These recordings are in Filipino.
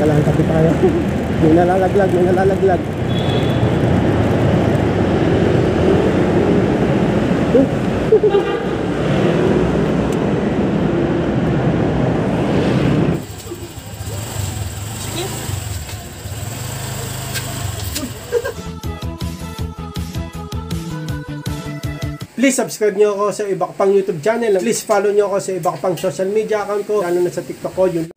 Teka lang, tapos tayo. May nalalaglag, may nalalaglag. Please subscribe nyo ako sa iba ko pang YouTube channel. Please follow nyo ako sa iba ko pang social media account ko. Lalo na sa TikTok ko. Yun.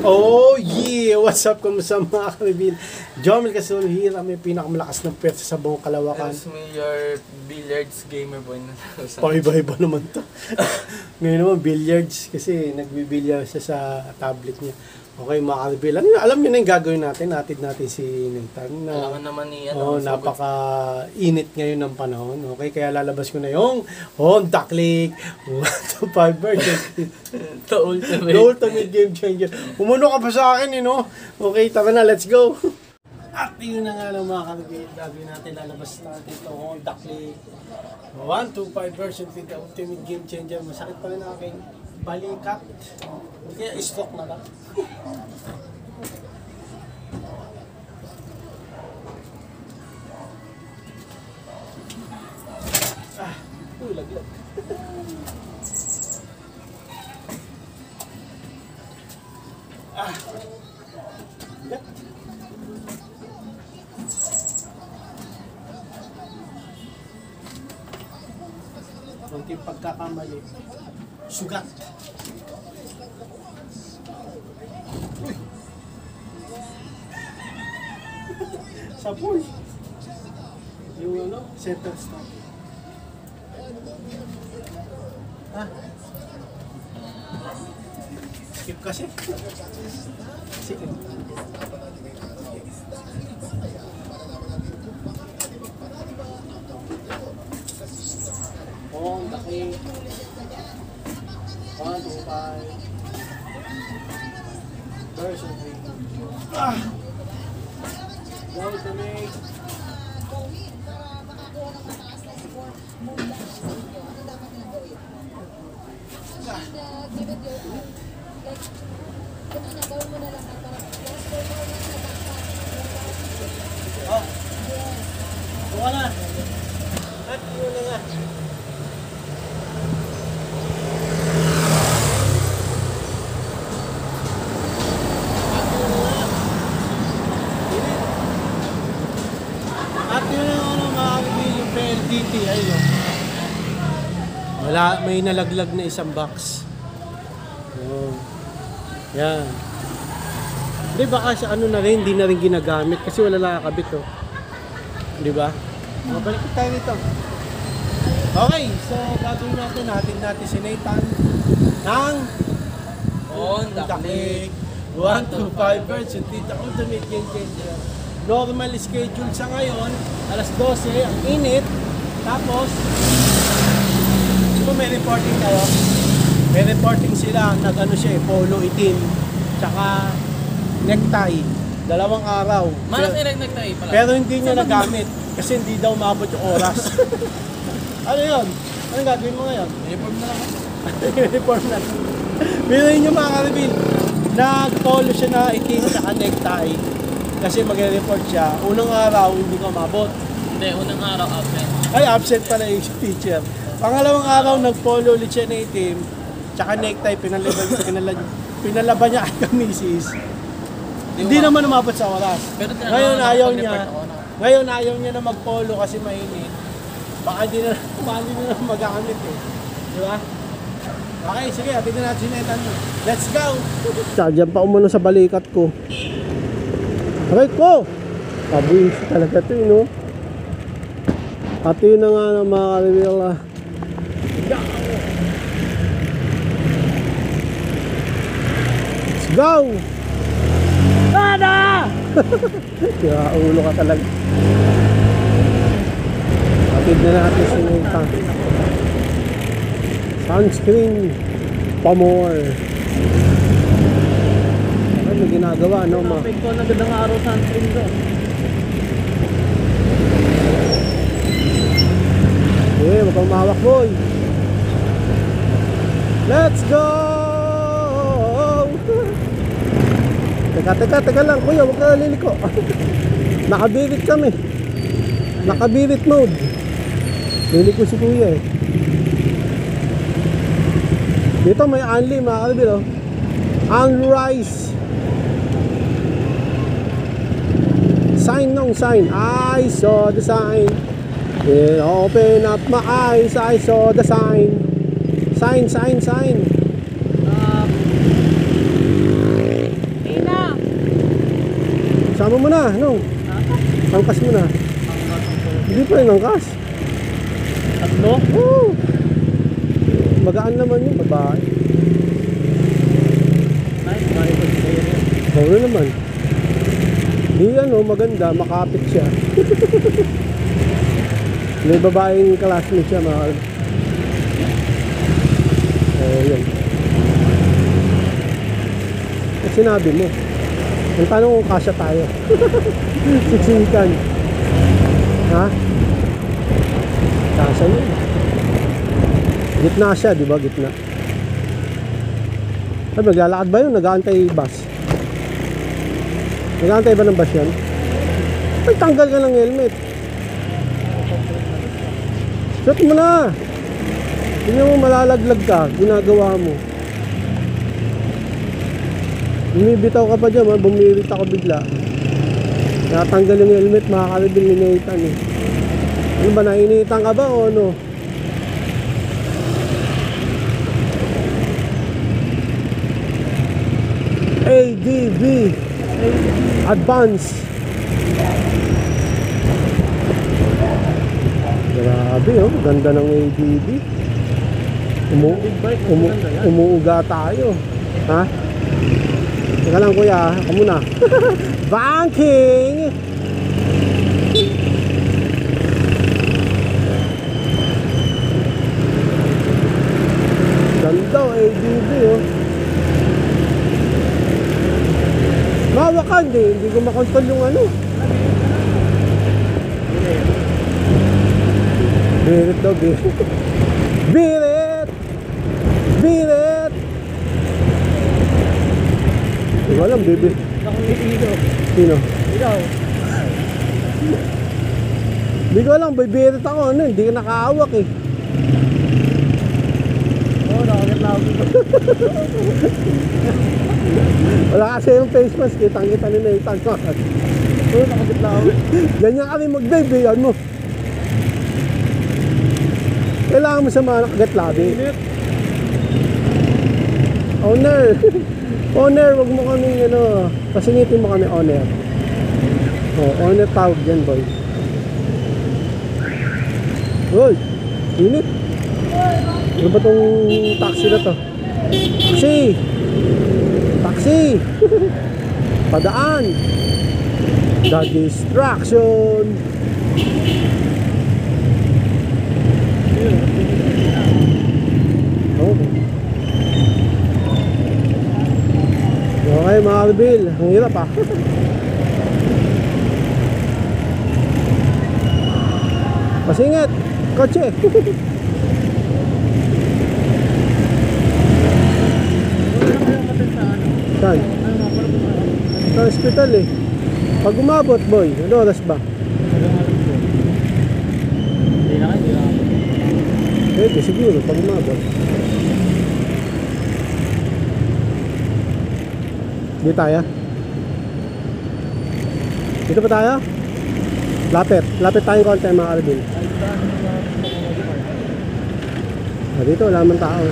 Oh yeah! What's up? Kumusta mga kaibigan? Jomel Casulo here. May pinakamalakas ng pwersa sa buong Kalawakan. It's me, your billiards gamer boy. Paiba-iba naman to. Ngayon naman billiards kasi nagbibilyar siya sa tablet niya. Okay mga kaibigan. Alam niyo na yung gagawin natin. Natid natin si Nathan. Kailangan naman niya. Napaka-init ngayon ng panahon. Okay, kaya lalabas ko na yung Honda Click 125 version. The ultimate. The ultimate game changer. Umuno ka pa sa akin, Okay, tara na, let's go. At yun na nga lang mga kaibigan. Gagawin natin, lalabas natin itong Honda Click 125 version with the ultimate game changer. Masakit pa rin aking balikat. Kaya stroke na lang. Laglag. Yeah. Kunting pagkakamali. Sugat. Uy. Sapul. Yung center stop. Skip kasi. Sige. Honda Click 125 version 3. Go to make. Oh. Buka na. At yun na nga. At yun na nga makakabili yung PLDT. Ayun. Wala, may nalaglag na isang box. Oh. Yan. Di baka sa ano na rin, hindi na rin ginagamit kasi wala nakakabit Di ba? Mabalik tayo nito. Okay, so gagawin natin si Nathan ng Honda Click 125 version the ultimate game changer. Normal schedule sa ngayon, alas 12, ang init. Tapos, may reporting kayo. May reporting sila, nag-ano siya polo itim, tsaka necktie, 2 araw. Malas necktie pala. Pero hindi niya nagamit kasi hindi daw maabot yung oras. Ano yun? Anong gagawin mo ngayon? Uniform na lang. Uniform na lang. Biruin niyo mga karibin, nag-polo siya na itim tsaka necktie kasi mag-report siya. Unang araw hindi ka maabot. Hindi, unang araw absent. Ay, absent pala yung teacher. Pangalawang araw nag-polo ulit siya na itim tsaka necktie, pinalaban niya kay kamisis. Hindi naman umabot sa oras. Ngayon ayaw niya na mag-polo kasi mainit. Baka hindi na magagamit Di ba? Okay, sige, atin natin si Nathan. Let's go! Diyan pa umano sa balikat ko. Aray ko! Pabuin talaga ito At yun na nga ng mga karibila. Let's go! Tada! Kaya ulo ka talaga. Atid na natin si Nathan. Sunscreen pa more. Ano may ginagawa, ma? Ito na gandang araw sunscreen ko. Huwag kang mawak, boy. Let's go! Teka lang, kuya, huwag ka liliko. Nakabirit kami. Nakabirit mode. Liliko si kuya eh. Dito may unli, mga kalbil, oh. Unli rice. Sign nung sign. I saw the sign. Yeah, open up my eyes. I saw the sign. Sign. Ina! Sama mo na, no? Angkas mo na. Hindi pa rin angkas. Tatlo? Oo. Magaan naman yun, babae. Nice, bali ko sa'yo rin. Oo naman. Di ano, maganda, makapit siya. May babaeng classmate siya, mga kalbi. Yun. At sinabi mo, ang tanong kung kasya tayo. Siksikan. Ha? Kasya niya. Gitna siya, di ba? Gitna. Ay, maglalakad ba yun? Nag-aantay bus. Nag-aantay ba ng bus yan? Ay, tanggal ka ng helmet. Shot mo na. Hindi mo malalaglag ka. Ginagawa mo. Bumibitaw ka pa dyan, bumirit ako bigla. Natanggal yung helmet, makakalibil ni Nathan eh. Ano ba, nainitan ka ba o ano? ADV Advance. Grabe oh, ganda ng ADV. Umuuga tayo. Ha? Teka lang kuya, ako muna. Banking! Ganda oh, ADV oh. Mawakan din, hindi ko makontrol yung ano. Birit daw, birit. Birit! Birit! Hindi ko alam, bibi. Sino? Ikaw. Hindi ko alam, bibirit ako, ano, hindi ka nakaawak eh. Oo, nakagat na ako. Wala kasi yung face mask, kitang-kita ni Nathan. Oo, nakagat na ako. Ganyan kami mag-dive eh, ano. Kailangan mo sa mga nakagat labi. Owner! Owner, wag mo kami, ano, pasingitin mo kami, owner. Oh, owner tawag dyan, boy. Uy! Init! Ano ba tong taxi na to? Taxi! Taxi! Padaan! The distraction! Okay mga Albil, ang hirap ah. Pasingit! Kotse! Saan? Sa hospital eh. Pag umabot boy, ano oras ba? Hindi na kayo. Eh, siguro pag umabot. Dito tayo? Dito pa tayo? Lapit tayong konti mga Alvin. Dito wala man tao.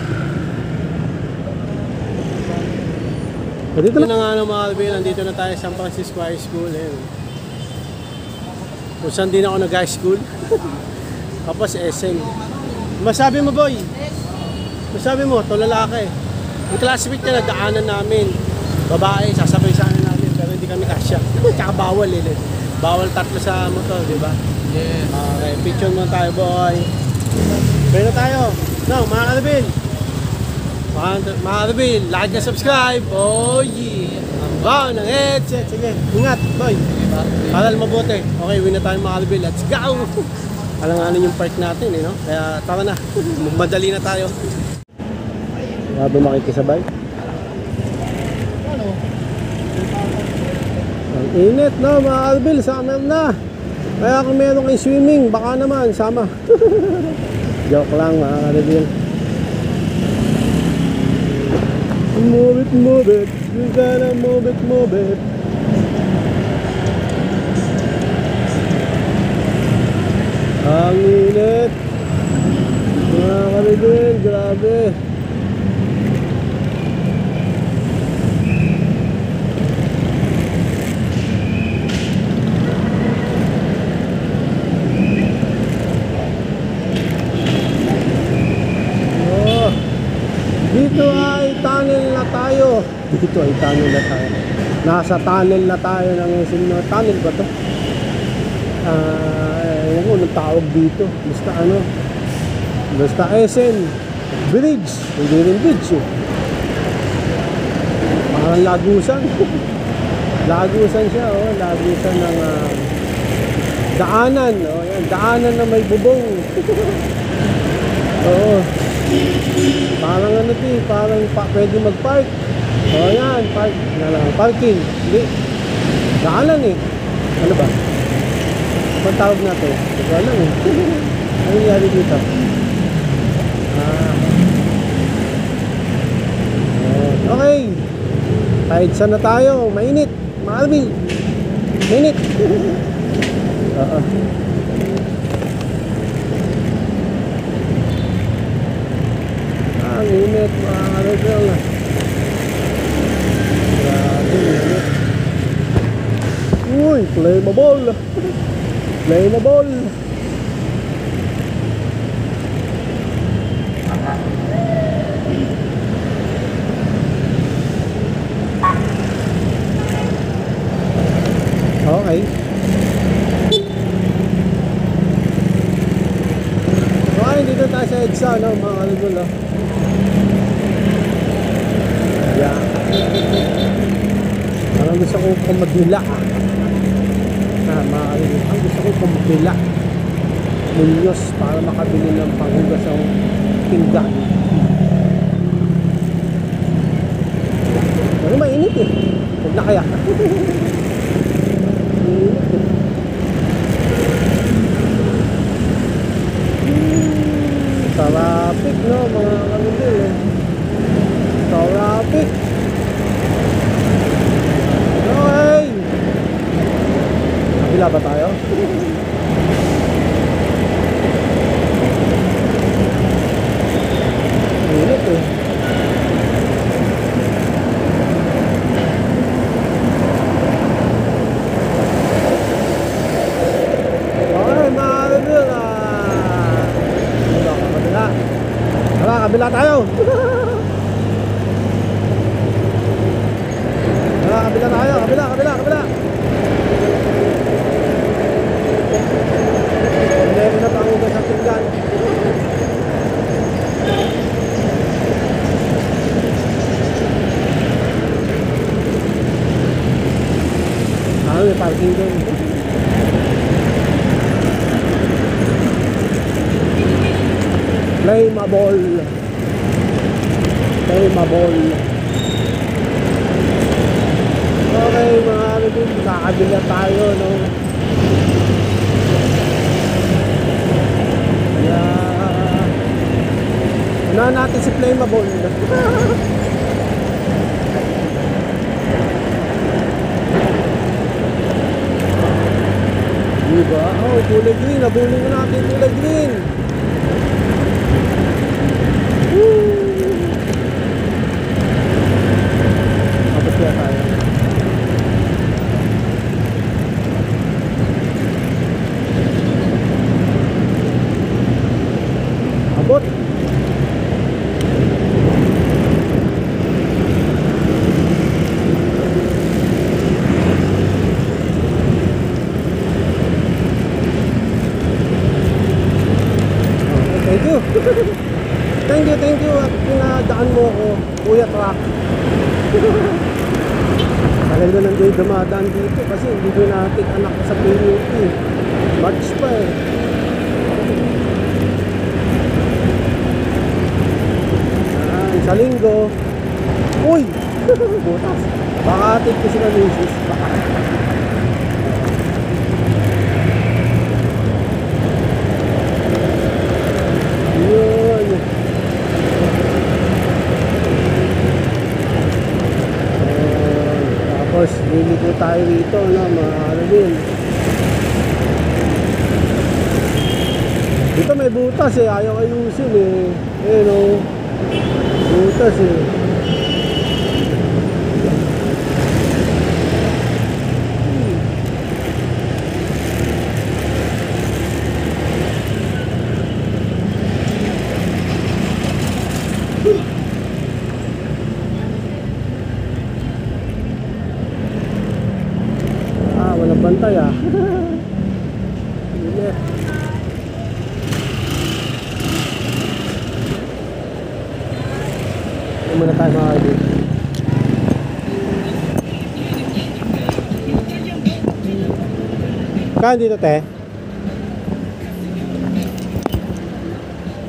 Dito na nga mga Alvin, nandito na tayo sa San Francisco High School. Kung saan din ako nag-high school. Tapos SM. Masabi mo boy? Masabi mo, to lalaki. Yung classmate niya nagdaanan namin. Babae, sasabay sa akin namin, pero hindi kami kasya. Tsaka bawal eh. Bawal tatlo sa motor, di ba? Yes. Okay, picture mo tayo, boy. Pwede na tayo. No, mga Alvin. Mga Alvin, like and subscribe. Oh, yeah. Wow, ng headset. Sige, ingat, boy. Halal mabuti. Okay, win na tayo mga Alvin. Let's go! Alanganin yung park natin, eh, no? Kaya tara na. Madali na tayo. Habang makikisabay. Ang init, no, mga Albil, summer na. Kaya kung meron kayo swimming, baka naman, sama. Joke lang, mga Albil. Move it, you gotta move it. Ang init. Mga Albil, grabe. Dito ay tunnel na tayo. Nasa tunnel na tayo ng SM North. Tunnel ba to? Ewan ko anong tawag dito. Basta SM Bridge. Hindi rin bridge eh. Parang lagusan. Lagusan siya, oh. Lagusan ng daanan. Oh, yan. Daanan na may bubong. Oo. Parang ano ito eh, pwede mag-park. O yan, parking. Hindi. Daanan eh. Ano ba? Ang tawag natin? Ito alam eh. Ano nangyari dito? Okay. Kahit saan na tayo, mainit. Maalbil. Mainit. Oo. Ang init, mga Albil. Grabe, init. Uy, flammable. Okay. Okay, dito tayo sa EDSA, no, mga Albil. Yeah. Parang gusto ko kumagila. Mga Albil. Ang gusto ko kumagila. Munyos para makabili ng panghugas ng pinggan. Pero mainit eh. Huwag na kaya. Mainit eh. Traffic, no, mga Albil eh. Traffic. Okay. Kabila ba tayo? Init eh. Okay, mga Albil. Kabila. Tara, kabila tayo. Kabila tayo, kabila. Meron na panghugas sa pinggan. May parking doon. Flammable. Okay, mga Albil, kakabila tayo, no? Yeah. Unahan natin si Flammable. Diba? Oh, kulay green. Nabulin mo natin kulay green. Woo! Tapos kaya tayo. Abot. Thank you at pinadaan mo ako, Kuya Truck. Tagal na lang kayo dumadaan dito kasi hindi ko natin anak sa PUP. March pa eh. Sa linggo. Uy! Butas. Baka atin ko sila misis. Baka. Yun. Tapos, liliko tayo rito, no, mga karabin. Dito may butas eh, ayaw ayusin eh. Eh no, butas eh. Walang bantay ah. Init. Ano muna tayo mga kaibigan. Kaan dito te?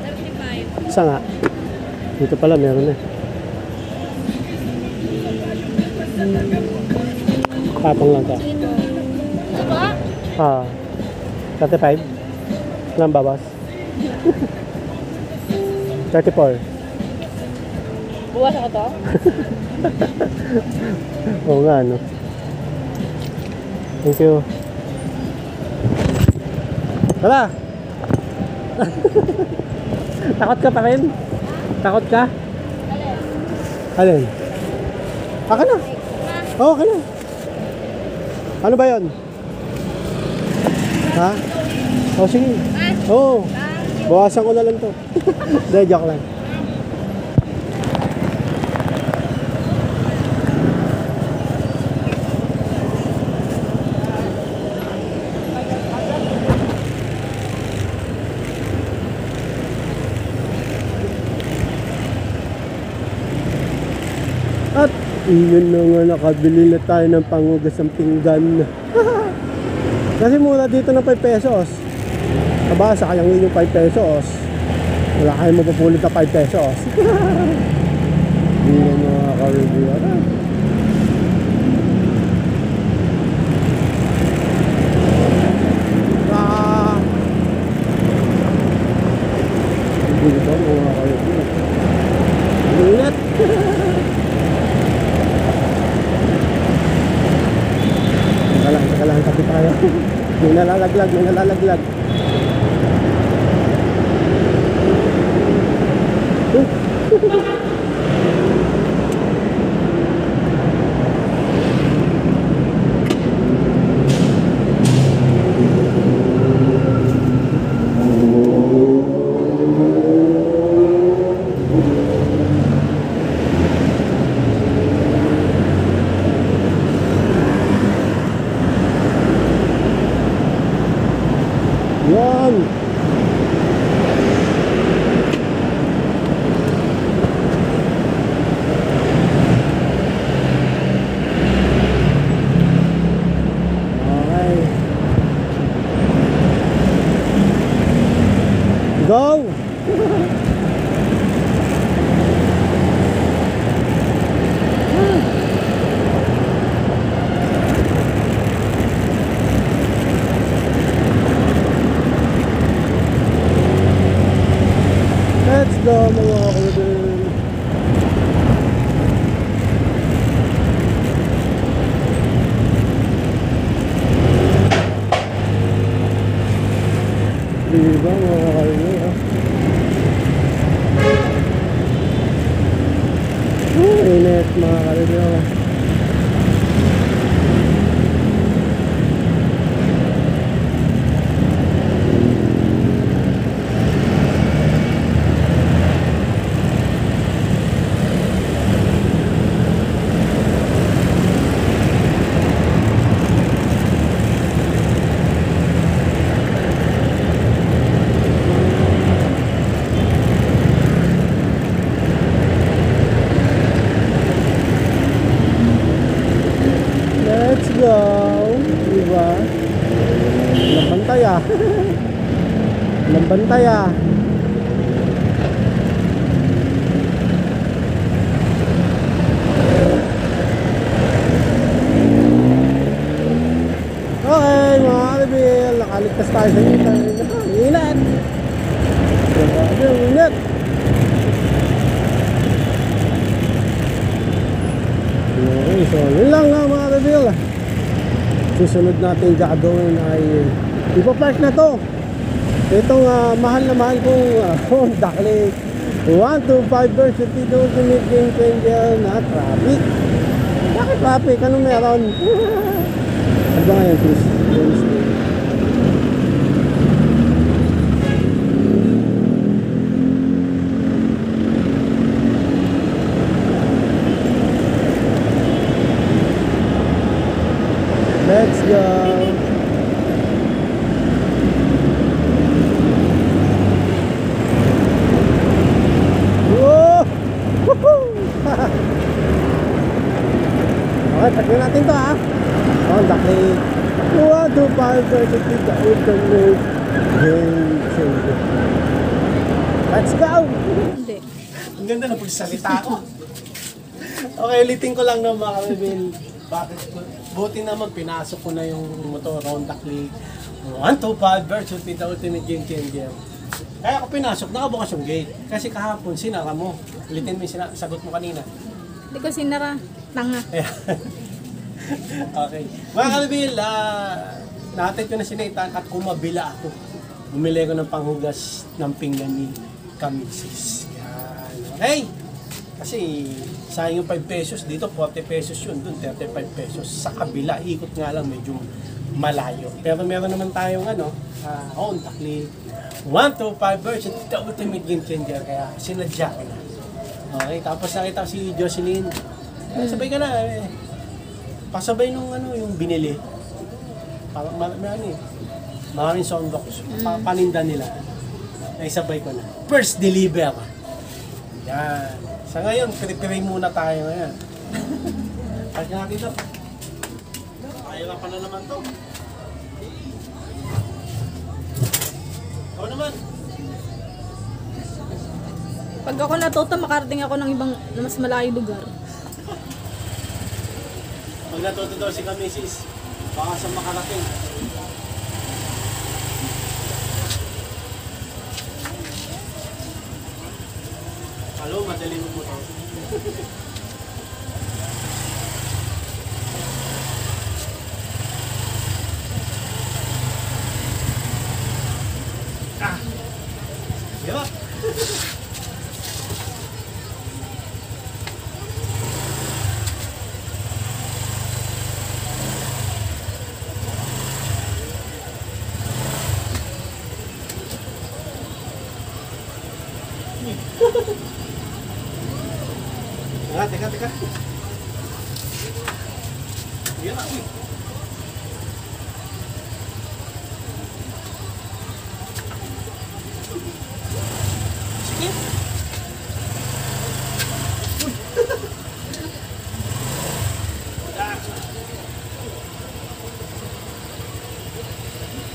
35. Isa nga. Dito pala meron eh. Tapang lang ka. Ah, 35? Ilang babas? 34. Buwas ako to? Oo nga, no? Thank you. Tara! Takot ka pa rin? Takot ka? Alin? Aka na? Oo, aka na. Ano ba yun? Ha? O sige. Oo. Bawasan ko na lang to. Dahil joke lang. At yun na nga, nakabili na tayo ng pangugas ng pinggan. Kasi mura dito ng 5 pesos. Aba, sayang yung 5 pesos. Wala kayong mapapulot na 5 pesos. Hindi na makaka-review. Hindi ko makaka-review. Ingat! Saka lang, tapi tayo. May nalalaglag, may nalalaglag. Yan. Okay. Go. Let's go mga kaibigan. Diba mga kaibigan? Init mga kaibigan. Let's go! Diba? Walang bantay ah. Walang bantay ah. ligtas tayo sa init. Init! Grabe, ang init! Okay, so yun lang nga mga reveal. Susunod natin gagawin ay ipapark na to. Itong mahal na mahal kong Honda Click 125 version Tito Ultimate Game Changer na traffic. Bakit traffic? Anong meron? Ano ba ngayon, please? Wednesday. Let's go. Whoa! Woohoo! Okay, tagyan natin to ha. Honda Click 125 versus the Ultimate Game Changer. Let's go! Hindi. Ang ganda na pagsalita ko. Okay, ulitin ko lang na mga Rebel. Bakit? Buti naman pinasok ko na yung motor Honda Click 125 versus the Ultimate Game Changer. Kaya ako pinasok, nakabukas yung gate. Kasi kahapon, sinara mo. Ulitin mo yung sagot mo kanina. Hindi ko sinara. Tanga. Okay. Mga Kalbil, natin ko na sinaitan at kumabila ako. Bumili ko ng panghugas ng pinggan ni Kamisis. Yan. Okay. Kasi sayang yung 5 pesos. Dito 40 pesos yun. Doon 35 pesos. Sa kabila, ikot nga lang medyo malayo. Pero meron naman tayong Honda Click 125 version the Ultimate Game Changer. Kaya sinadya ko na. Okay. Tapos nakita ko si Jocelyn. Sabay ka na pasabay nung yung binili. Parang maraming soundbox. Paninda nila. Ay sabay ko na. First deliver. Yan. Sa ngayon, pray muna tayo ngayon. Pag natin ito. Ayun na naman to. Ikaw naman. Pag ako natuto, makarating ako ng ibang mas malayong lugar. Pag natuto daw si Kamisis, baka sa makarating. Halo, madali mo po ito. Diba? Teka. Yan ako eh. Sige.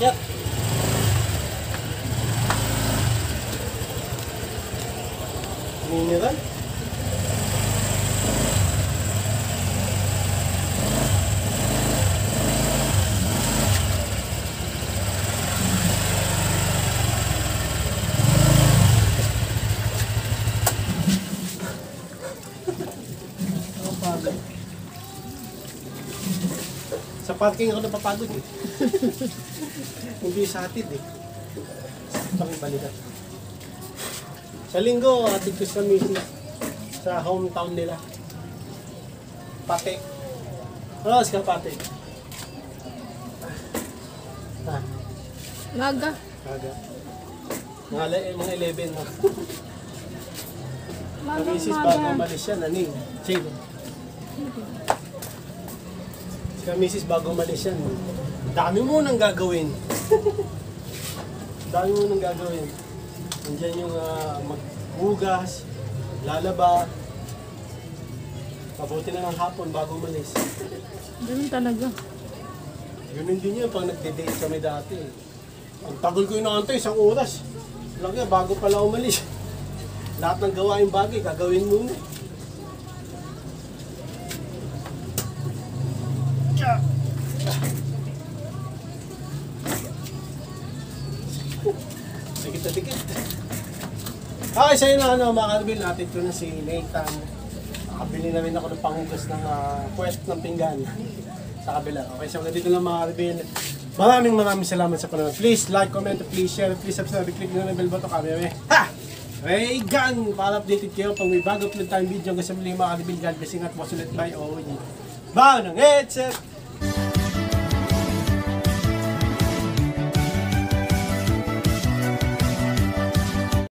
Yep. Mineral. Sa parking ako napapagod eh. Hindi sa hatid eh. Sa balikan. Sa linggo, hatid ko sa Misi. Sa hometown nila. Pate. Ano ka Pate? Maga. Kaga. Mga 11 na. Ang misis bago umalis siya, naning. Sino? Si misis bago umalis yan. Dami mo nang gagawin. Dami mo nang gagawin. Nandiyan yung maghugas, lalaba. Mabuti na ng hapon bago umalis. Ganun talaga. Ganun din yun pag nagde-date kami dati. Ang tagal ko inaantay, 1 oras. Lang yan, bago pala umalis. Lahat ng gawain bagay, gagawin mo. dikit na dikit. Okay, sa'yo na ano, mga kalbil, natin ko na si Nathan. Nakabili na rin ako ng panghugas ng puwet ng pinggan sa kabila. Okay, so dito lang mga kalbil. Maraming salamat sa panonood. Please like, comment, please share, please subscribe, click nyo na bell button kami. Ha! Ray Gun! Para updated kayo pag may bago upload tayong video. Hanggang sa muli mga kalbil, God blessing at was ulit by OG. Bao ng headset!